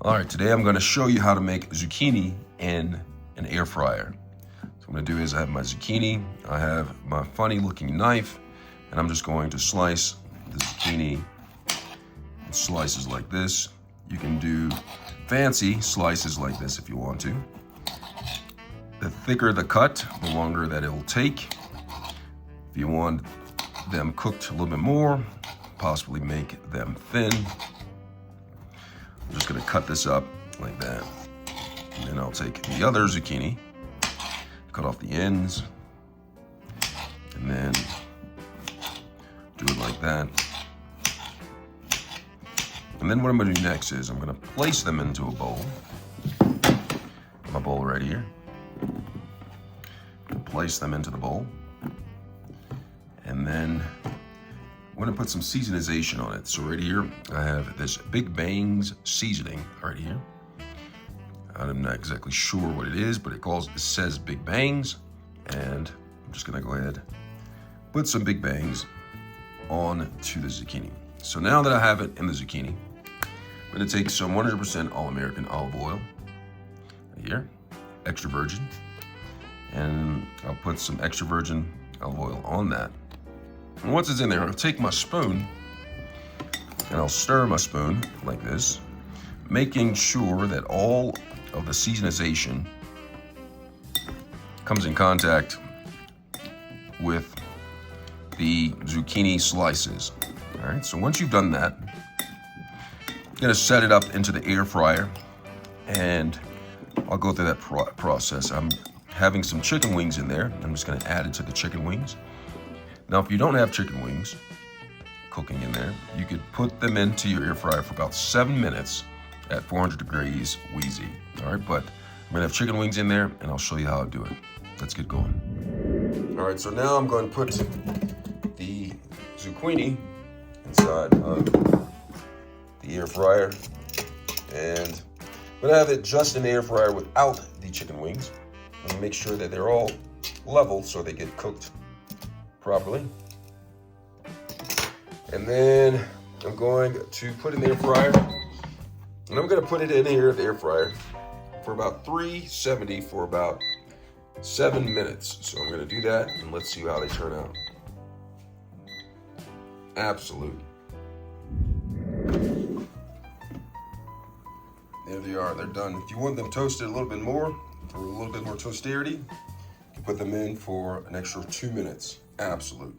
All right, today I'm gonna show you how to make zucchini in an air fryer. So what I'm gonna do is I have my zucchini, I have my funny looking knife, and I'm just going to slice the zucchini in slices like this. You can do fancy slices like this if you want to. The thicker the cut, the longer that it will take. If you want them cooked a little bit more, possibly make them thin. I'm just gonna cut this up like that. And then I'll take the other zucchini, cut off the ends, and then do it like that. And then what I'm gonna do next is I'm gonna place them into a bowl. My bowl right here. Place them into the bowl. And then I'm gonna put some seasonization on it. So right here, I have this Big Bang's seasoning right here. I'm not exactly sure what it is, but it says Big Bang's. And I'm just gonna go ahead, put some Big Bang's on to the zucchini. So now that I have it in the zucchini, I'm gonna take some 100% All-American olive oil right here, extra virgin. And I'll put some extra virgin olive oil on that. And once it's in there, I'll take my spoon and I'll stir my spoon like this, making sure that all of the seasonization comes in contact with the zucchini slices. All right, so once you've done that, I'm gonna set it up into the air fryer and I'll go through that process. I'm having some chicken wings in there. I'm just gonna add it to the chicken wings. Now, if you don't have chicken wings cooking in there, you could put them into your air fryer for about 7 minutes at 400 degrees Wheezy. All right, but I'm gonna have chicken wings in there and I'll show you how to do it. Let's get going. All right, so now I'm going to put the zucchini inside of the air fryer, and I'm gonna have it just in the air fryer without the chicken wings. I'm gonna make sure that they're all level so they get cooked properly. And then I'm going to put in the air fryer, and I'm gonna put it in here, the air fryer, for about 370 for about 7 minutes. So I'm gonna do that, and let's see how they turn out. Absolute. There they are, they're done. If you want them toasted a little bit more, for a little bit more toasтерity, you can put them in for an extra 2 minutes. Absolute.